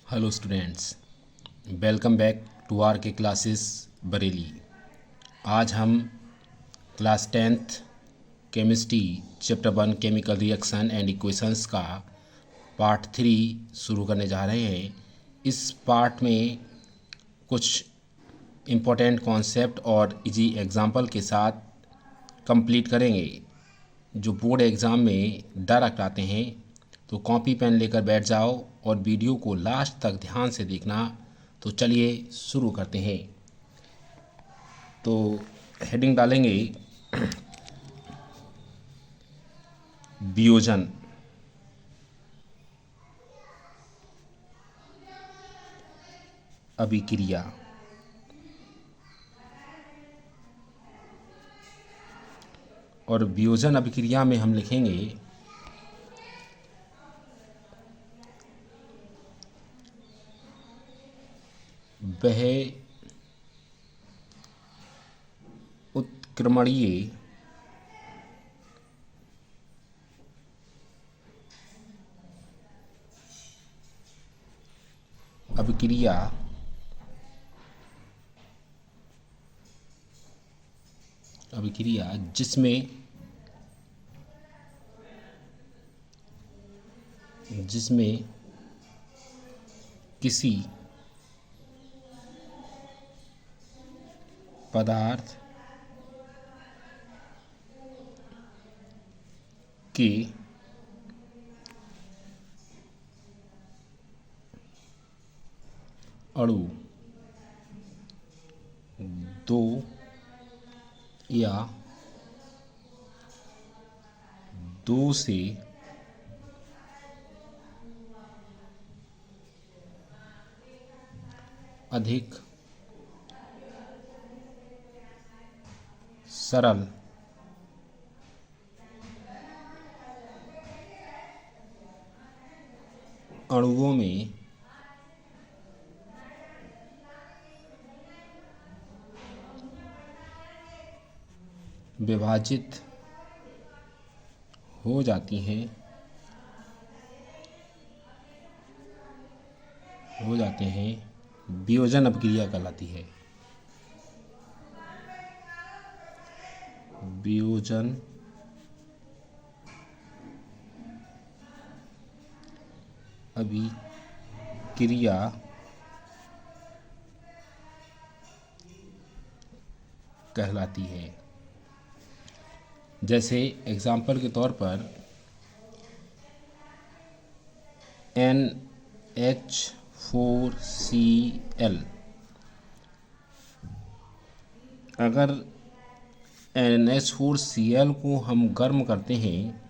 Hello students, welcome back to R K classes Bareilly. आज हम class 10th chemistry chapter 1 chemical reaction and equations का part 3 शुरू करने जा रहे हैं। इस पार्ट में कुछ इम्पोर्टेंट कॉन्सेप्ट और इजी एग्जाम्पल के साथ कंप्लीट करेंगे जो बोर्ड एग्ज़ाम में डायरेक्ट आते हैं। तो कॉपी पेन लेकर बैठ जाओ और वीडियो को लास्ट तक ध्यान से देखना। तो चलिए शुरू करते हैं। तो हेडिंग डालेंगे वियोजन। अभिक्रिया। और वियोजन अभिक्रिया में हम लिखेंगे वह उत्क्रमणीय अभिक्रिया जिसमें किसी पदार्थ के अणु दो या दो से अधिक सरल अणुओं में विभाजित हो जाती हैं वियोजन अभिक्रिया कहलाती है। वियोजन अभिक्रिया कहलाती है। जैसे एग्जाम्पल के तौर पर NH4Cl। अगर NH4Cl को हम गर्म करते हैं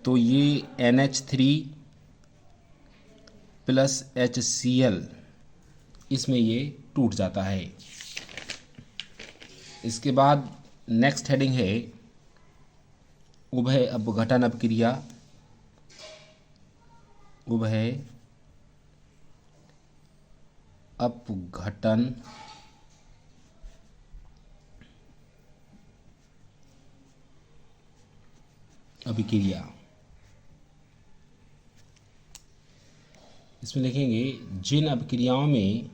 तो ये NH3 प्लस HCl इसमें ये टूट जाता है। इसके बाद नेक्स्ट हेडिंग है उभय अपघटन अभिक्रिया। उभय अपघटन अभिक्रिया। इसमें लिखेंगे जिन अभिक्रियाओं में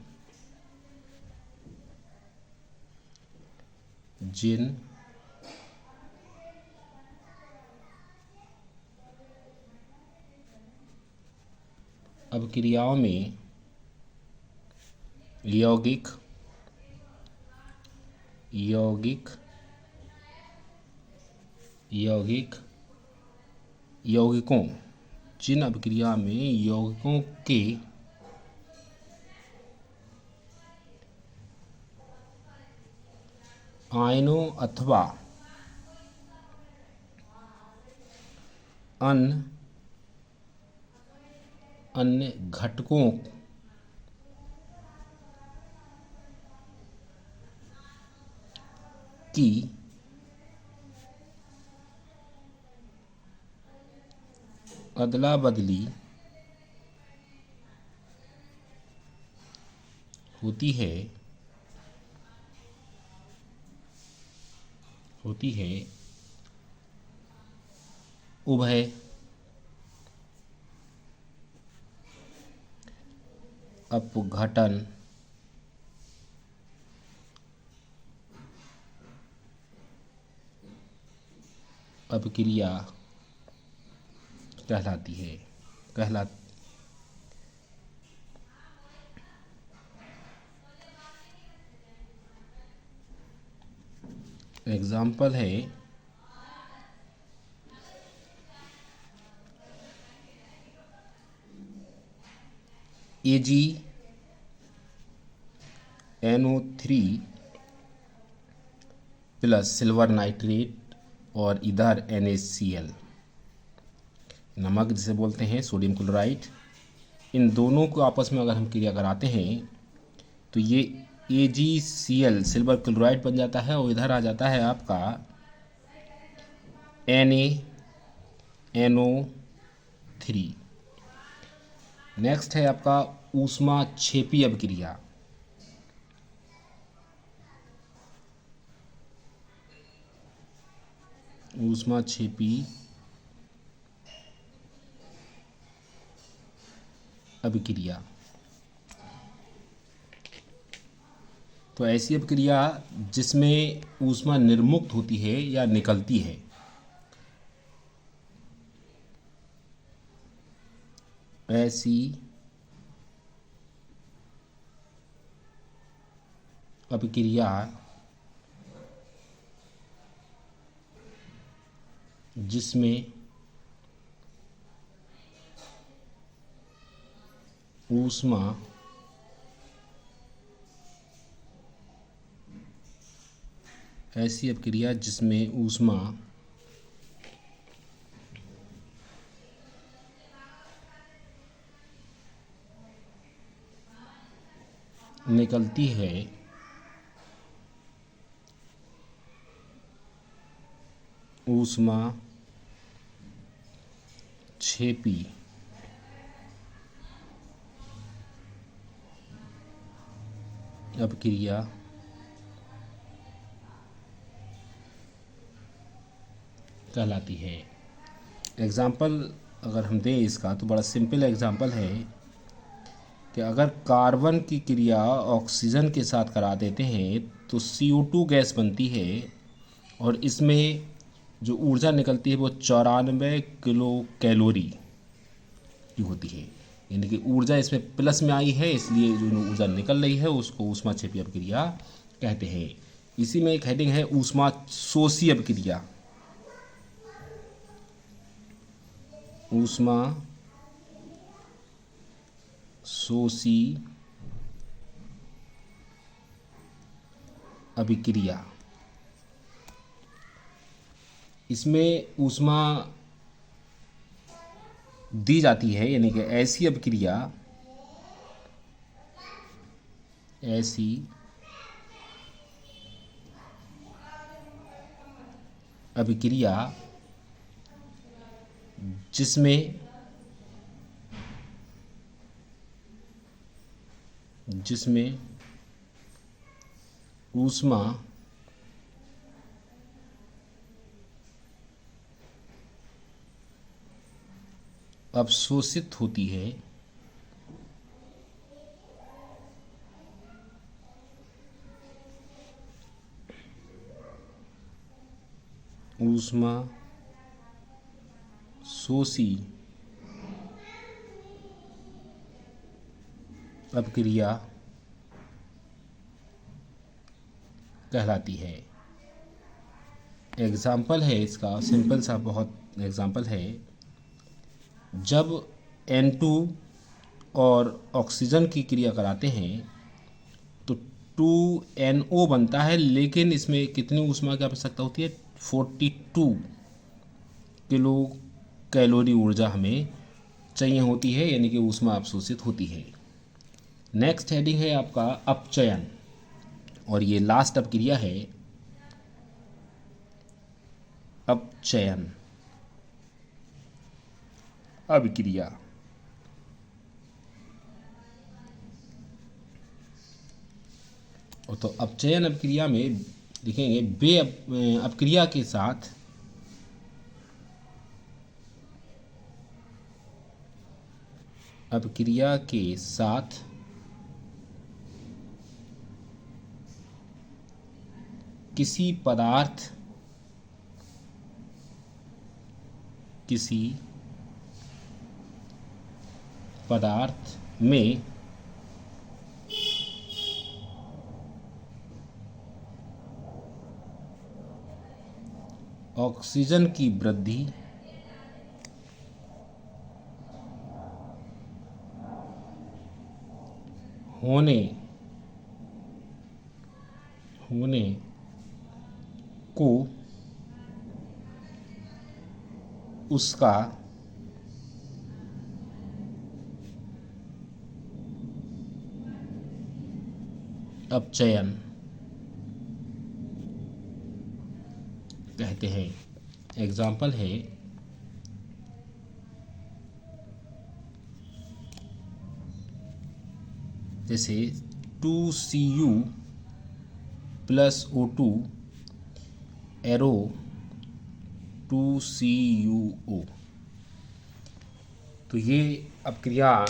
यौगिक यौगिकों जिन अभिक्रिया में यौगिकों के आयनों अथवा अन्य घटकों की अदला बदली होती है उभय अपघटन अपक्रिया कहलाती है। एग्जाम्पल है AgNO3 प्लस सिल्वर नाइट्रेट और इधर NaCl, नमक जिसे बोलते हैं सोडियम क्लोराइड। इन दोनों को आपस में अगर हम क्रिया कराते हैं तो ये AgCl सिल्वर क्लोराइड बन जाता है और इधर आ जाता है आपका NaNO3। नेक्स्ट है आपका ऊष्माक्षेपी अभिक्रिया। ऊष्माक्षेपी अभिक्रिया तो ऐसी अभिक्रिया जिसमें ऊष्मा निर्मुक्त होती है या निकलती है। ऐसी अभिक्रिया जिसमें ऊष्मा ऐसी अभिक्रिया जिसमें ऊष्मा निकलती है ऊष्माक्षेपी अभिक्रिया कहलाती है। एग्जाम्पल अगर हम दें इसका तो बड़ा सिंपल एग्जाम्पल है कि अगर कार्बन की क्रिया ऑक्सीजन के साथ करा देते हैं तो CO2 गैस बनती है और इसमें जो ऊर्जा निकलती है वो 94 किलो कैलोरी की होती है। यानी कि ऊर्जा इसमें प्लस में आई है, इसलिए जो ऊर्जा निकल रही है उसको ऊष्माक्षेपी अभिक्रिया कहते हैं। इसी में एक हेडिंग है ऊष्माशोषी अभिक्रिया। ऊष्माशोषी अभिक्रिया, इसमें ऊष्मा दी जाती है, यानी कि ऐसी अभिक्रिया जिसमें ऊष्मा अवशोषित होती है, ऊष्माशोषी अभिक्रिया कहलाती है। एग्जाम्पल है इसका, सिंपल सा बहुत एग्जाम्पल है। जब N2 और ऑक्सीजन की क्रिया कराते हैं तो 2NO बनता है, लेकिन इसमें कितनी ऊष्मा की आवश्यकता होती है? 42 किलो कैलोरी ऊर्जा हमें चाहिए होती है, यानी कि ऊष्मा अवशोषित होती है। नेक्स्ट हेडिंग है आपका अपचयन, और ये लास्ट अपक्रिया है अपचयन अभिक्रिया। तो अपचयन अभिक्रिया में लिखेंगे वे अपक्रिया के साथ किसी पदार्थ में ऑक्सीजन की वृद्धि होने को उसका अपचयन कहते हैं। एग्जाम्पल है जैसे 2Cu plus O2 arrow 2CuO। तो ये अपक्रिया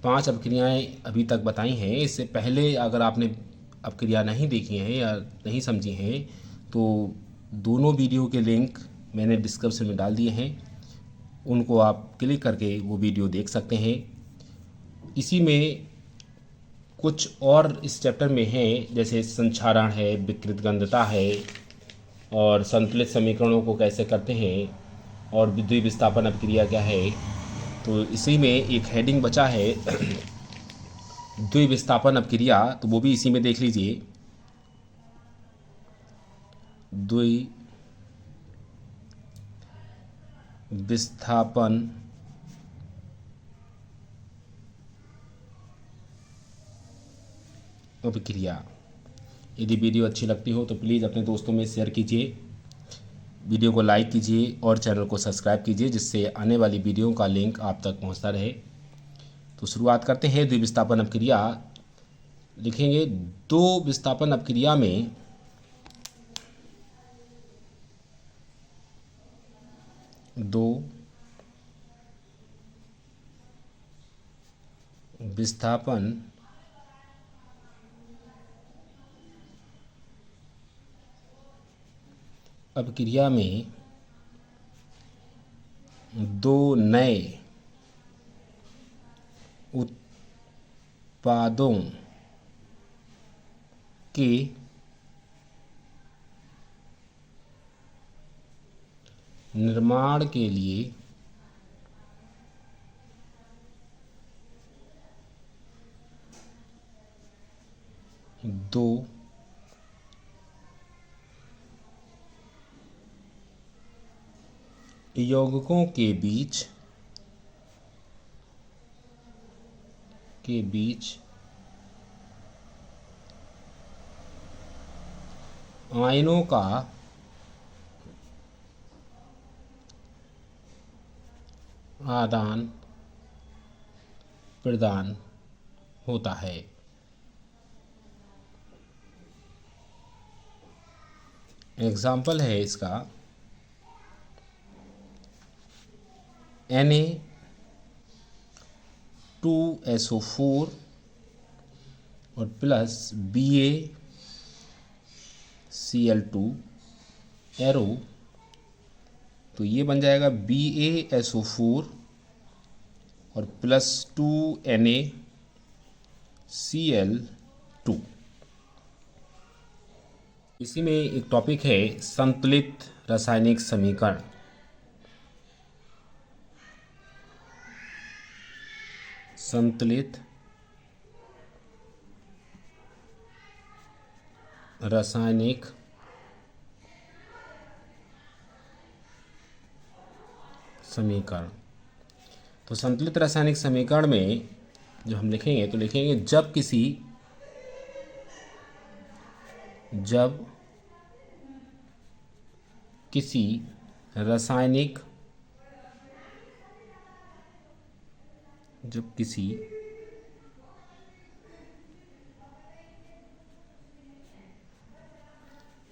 5 अपक्रियाएँ अभी तक बताई हैं। इससे पहले अगर आपने अपक्रिया नहीं देखी हैं या नहीं समझी हैं तो दोनों वीडियो के लिंक मैंने डिस्क्रिप्शन में डाल दिए हैं, उनको आप क्लिक करके वो वीडियो देख सकते हैं। इसी में कुछ और इस चैप्टर में है, जैसे संक्षारण है, विकृत गंधता है और संतुलित समीकरणों को कैसे करते हैं और द्विविस्थापन अपक्रिया क्या है। तो इसी में एक हेडिंग बचा है द्विविस्थापन अपक्रिया, तो वो भी इसी में देख लीजिए। द्विविस्थापन अपक्रिया। यदि वीडियो अच्छी लगती हो तो प्लीज़ अपने दोस्तों में शेयर कीजिए, वीडियो को लाइक कीजिए और चैनल को सब्सक्राइब कीजिए, जिससे आने वाली वीडियो का लिंक आप तक पहुंचता रहे। तो शुरुआत करते हैं। द्विविस्थापन अपक्रिया लिखेंगे। दो विस्थापन अपक्रिया में दो विस्थापन अपक्रिया में दो नए उत्पादों के निर्माण के लिए दो यौगिकों के बीच आयनों का आदान प्रदान होता है। एग्जाम्पल है इसका Na2SO4 और प्लस BaCl2 एरो, तो ये बन जाएगा BaSO4 और प्लस 2NaCl2। इसी में एक टॉपिक है संतुलित रासायनिक समीकरण। संतुलित रासायनिक समीकरण। तो संतुलित रासायनिक समीकरण में जो हम लिखेंगे तो लिखेंगे जब किसी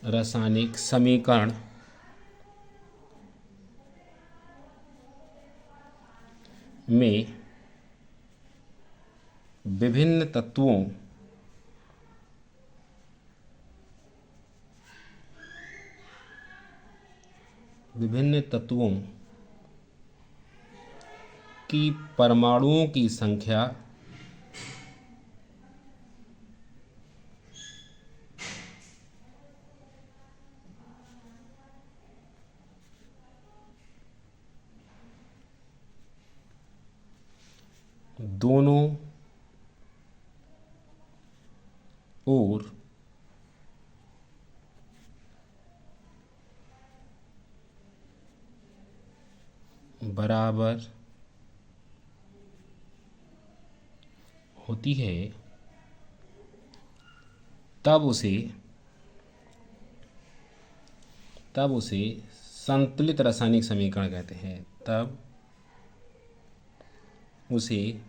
रासायनिक समीकरण में विभिन्न तत्वों विभिन्न तत्वों की परमाणुओं की संख्या दोनों ओर बराबर होती है तब उसे संतुलित रासायनिक समीकरण कहते हैं। तब उसे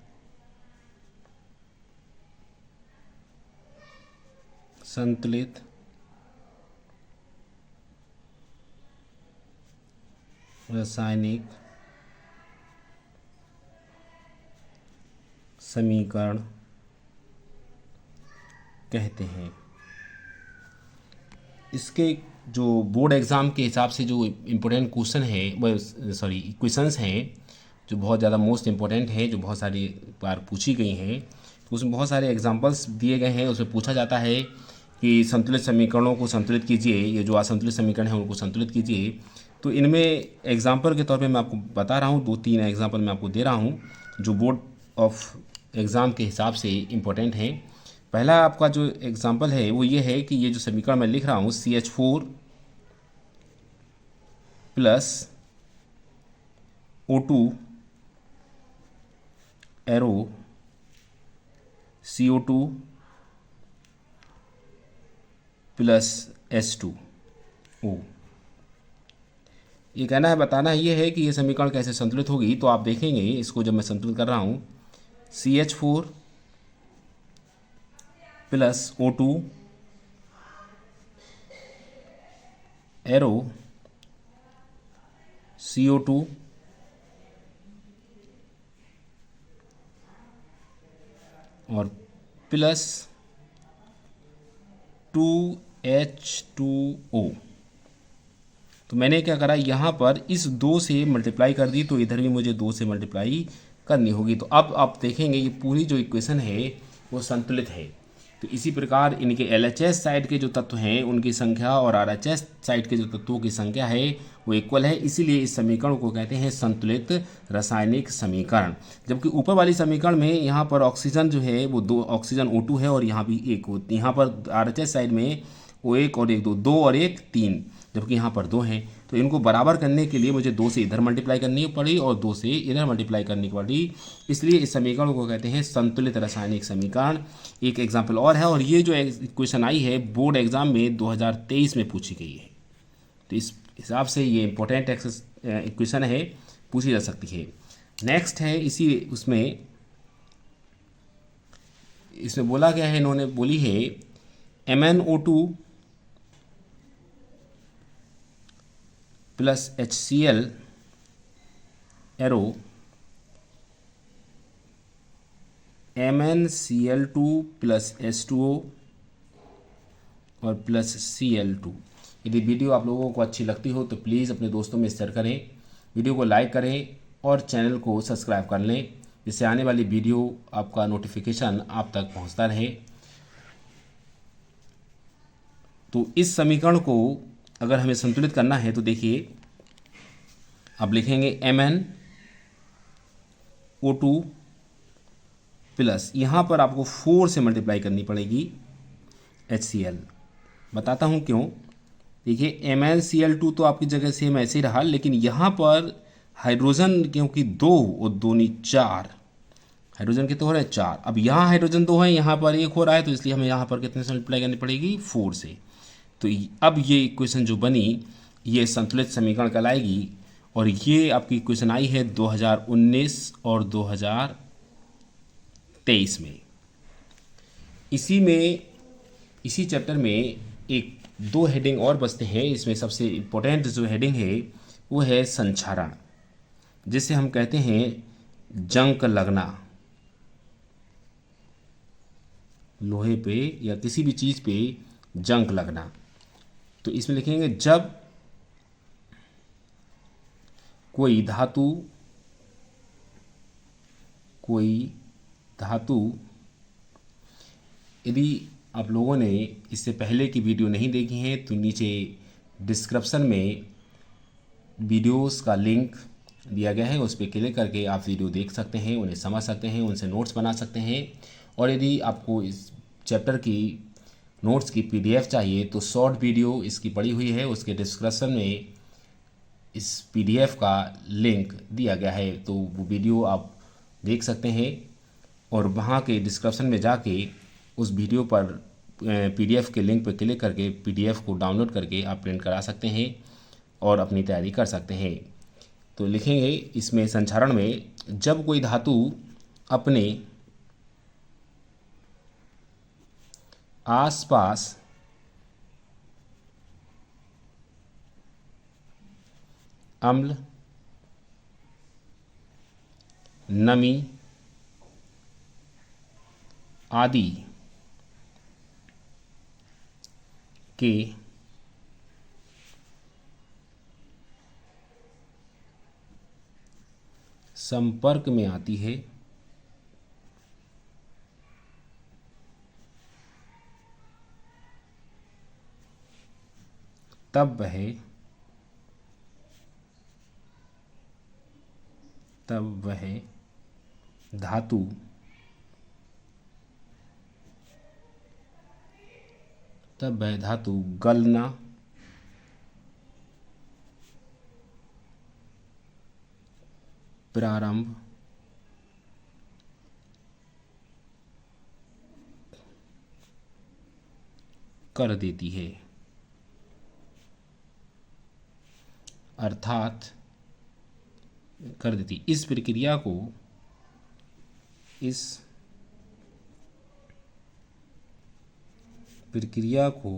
संतुलित रासायनिक समीकरण कहते हैं। इसके जो बोर्ड एग्ज़ाम के हिसाब से जो इम्पोर्टेंट क्वेश्चन है क्वेश्चंस हैं जो बहुत ज़्यादा मोस्ट इम्पोर्टेंट है, जो बहुत सारी बार पूछी गई हैं, तो उसमें बहुत सारे एग्जांपल्स दिए गए हैं। उसमें पूछा जाता है कि संतुलित समीकरणों को संतुलित कीजिए, ये जो असंतुलित समीकरण हैं उनको संतुलित कीजिए। तो इनमें एग्जाम्पल के तौर पे मैं आपको बता रहा हूँ, 2-3 एग्जाम्पल मैं आपको दे रहा हूँ जो बोर्ड ऑफ एग्ज़ाम के हिसाब से इम्पोर्टेंट हैं। पहला आपका जो एग्जाम्पल है वो ये है कि ये जो समीकरण मैं लिख रहा हूँ CH4 plus O2 arrow CO2 plus H2O। ये कहना है, बताना ये है कि ये समीकरण कैसे संतुलित होगी। तो आप देखेंगे इसको जब मैं संतुलित कर रहा हूँ, CH4 plus O2 arrow CO2 और प्लस 2H2O। तो मैंने क्या करा, यहाँ पर इस 2 से मल्टीप्लाई कर दी, तो इधर भी मुझे 2 से मल्टीप्लाई करनी होगी। तो अब आप देखेंगे ये पूरी जो इक्वेशन है वो संतुलित है। तो इसी प्रकार इनके LHS साइड के जो तत्व हैं उनकी संख्या और RHS साइड के जो तत्वों की संख्या है वो इक्वल है, इसीलिए इस समीकरण को कहते हैं संतुलित रासायनिक समीकरण। जबकि ऊपर वाली समीकरण में यहाँ पर ऑक्सीजन जो है वो 2 ऑक्सीजन O2 है और यहाँ भी 1, यहाँ पर RHS साइड में O1 और 1 2 और 1 3, जबकि यहाँ पर 2 हैं। तो इनको बराबर करने के लिए मुझे 2 से इधर मल्टीप्लाई करनी पड़ी और 2 से इधर मल्टीप्लाई करनी पड़ी, इसलिए इस समीकरण को कहते हैं संतुलित रासायनिक समीकरण। एक एग्जाम्पल और है, और ये जो क्वेश्चन आई है बोर्ड एग्जाम में 2023 में पूछी गई है, तो इस हिसाब से ये इंपॉर्टेंट क्वेश्चन है, पूछी जा सकती है। नेक्स्ट है इसमें बोला गया है, इन्होंने बोली है MnO2 plus HCl arrow MnCl2 plus H2O और प्लस Cl2। यदि वीडियो आप लोगों को अच्छी लगती हो तो प्लीज़ अपने दोस्तों में शेयर करें, वीडियो को लाइक करें और चैनल को सब्सक्राइब कर लें, जिससे आने वाली वीडियो आपका नोटिफिकेशन आप तक पहुंचता रहे। तो इस समीकरण को अगर हमें संतुलित करना है तो देखिए, अब लिखेंगे MnO2 प्लस, यहाँ पर आपको 4 से मल्टीप्लाई करनी पड़ेगी HCl। बताता हूँ क्यों। देखिए MnCl2 तो आपकी जगह सेम ऐसे ही रहा, लेकिन यहाँ पर हाइड्रोजन क्योंकि 2 और 2 नी 4, हाइड्रोजन कितने हो रहे हैं 4। अब यहाँ हाइड्रोजन 2 है, यहाँ पर 1 हो रहा है, तो इसलिए हमें यहाँ पर कितने से मल्टीप्लाई करनी पड़ेगी 4 से। तो अब ये इक्वेशन जो बनी ये संतुलित समीकरण कहलाएगी, और ये आपकी इक्वेशन आई है 2019 और 2023 में। इसी चैप्टर में 2 हेडिंग और बचते हैं। इसमें सबसे इम्पोर्टेंट जो हेडिंग है वो है संक्षारण, जिसे हम कहते हैं जंक लगना, लोहे पे या किसी भी चीज़ पे जंक लगना। तो इसमें लिखेंगे जब कोई धातु यदि आप लोगों ने इससे पहले की वीडियो नहीं देखी है तो नीचे डिस्क्रिप्शन में वीडियोस का लिंक दिया गया है, उस पर क्लिक करके आप वीडियो देख सकते हैं, उन्हें समझ सकते हैं, उनसे नोट्स बना सकते हैं। और यदि आपको इस चैप्टर की नोट्स की पीडीएफ चाहिए तो शॉर्ट वीडियो इसकी पड़ी हुई है, उसके डिस्क्रिप्शन में इस पीडीएफ का लिंक दिया गया है, तो वो वीडियो आप देख सकते हैं और वहाँ के डिस्क्रिप्शन में जाके उस वीडियो पर पीडीएफ के लिंक पर क्लिक करके पीडीएफ को डाउनलोड करके आप प्रिंट करा सकते हैं और अपनी तैयारी कर सकते हैं। तो लिखेंगे इसमें संचारण में, जब कोई धातु अपने आसपास अम्ल, नमी आदि के संपर्क में आती है तब वह धातु गलना प्रारंभ कर देती है, अर्थात कर देती। इस प्रक्रिया को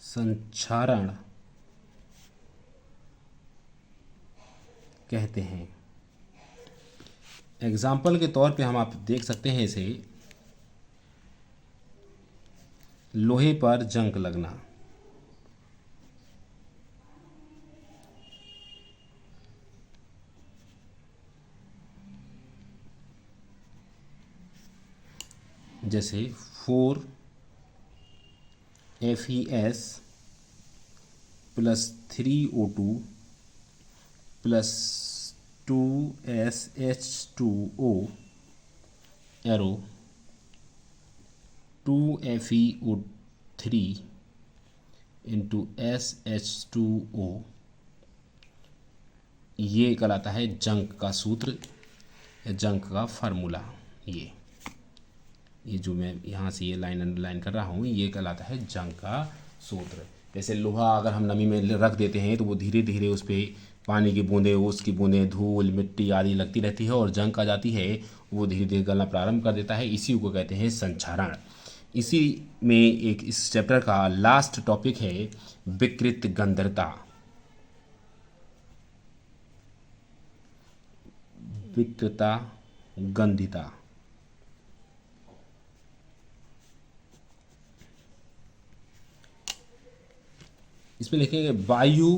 संचारण कहते हैं। एग्जाम्पल के तौर पे हम आप देख सकते हैं इसे, लोहे पर जंग लगना, जैसे 4FeS + 3O2 + 2SH2O arrow 2FeO3 × SH2O, ये कहलाता है जंग का सूत्र या जंग का फार्मूला। ये जो मैं यहाँ से ये लाइन अंडरलाइन कर रहा हूँ, ये कहलाता है जंग का सूत्र। जैसे लोहा अगर हम नमी में रख देते हैं तो वो धीरे धीरे उस पर पानी की बूंदें, उसकी बूंदें, धूल, मिट्टी आदि लगती रहती है और जंग आ जाती है, वो धीरे धीरे गलना प्रारंभ कर देता है। इसी को कहते हैं संचारण। इसी में एक इस चैप्टर का लास्ट टॉपिक है विकृत गंधरता। विकृता गंधिता। इसमें लिखेंगे वायु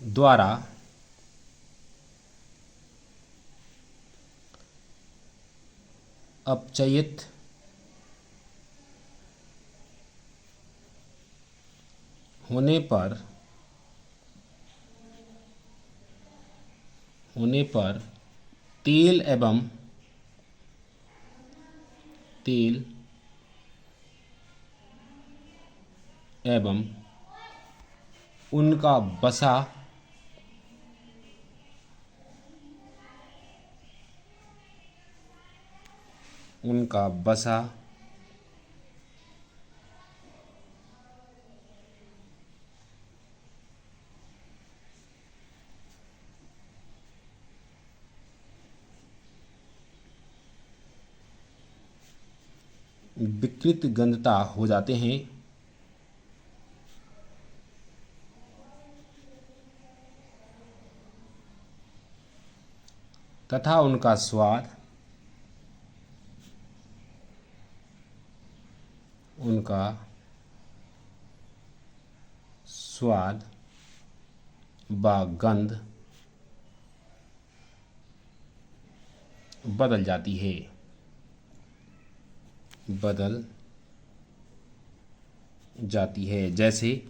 द्वारा अपचयित होने पर तेल एवं उनका बसा विकृत गंधता हो जाते हैं तथा उनका स्वाद उनका स्वाद व गंध बदल जाती है। बदल जाती है। जैसे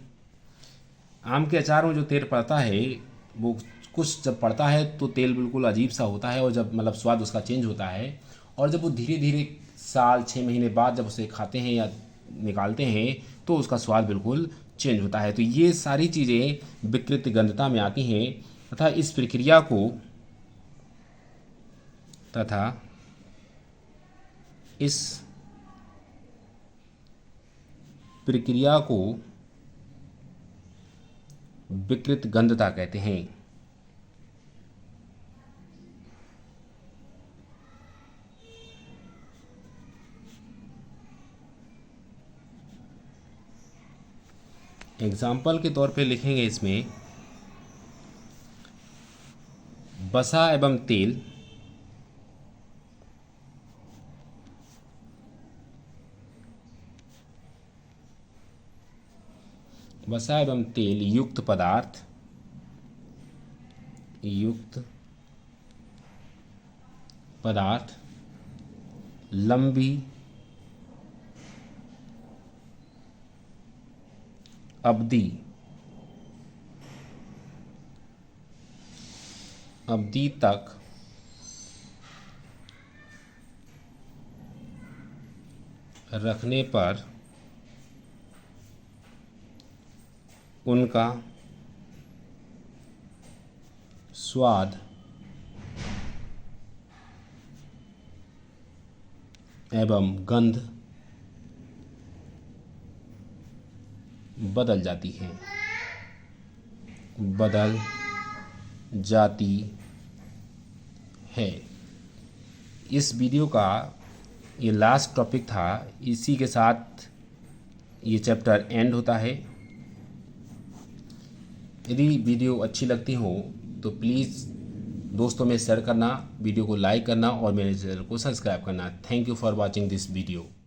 आम के अचार में जो तेल पड़ता है वो कुछ जब पड़ता है तो तेल बिल्कुल अजीब सा होता है, और जब मतलब स्वाद उसका चेंज होता है, और जब वो धीरे धीरे साल 6 महीने बाद जब उसे खाते हैं या निकालते हैं तो उसका स्वाद बिल्कुल चेंज होता है। तो ये सारी चीज़ें विकृत गंधता में आती हैं तथा इस प्रक्रिया को विकृत गंधता कहते हैं। एग्जाम्पल के तौर पे लिखेंगे इसमें वसा एवं तेल वसा एवं तेल युक्त पदार्थ लंबी अवधि तक रखने पर उनका स्वाद एवं गंध बदल जाती है। इस वीडियो का ये लास्ट टॉपिक था। इसी के साथ ये चैप्टर एंड होता है। यदि वीडियो अच्छी लगती हो तो प्लीज़ दोस्तों में शेयर करना, वीडियो को लाइक करना और मेरे चैनल को सब्सक्राइब करना। Thank you for watching this video.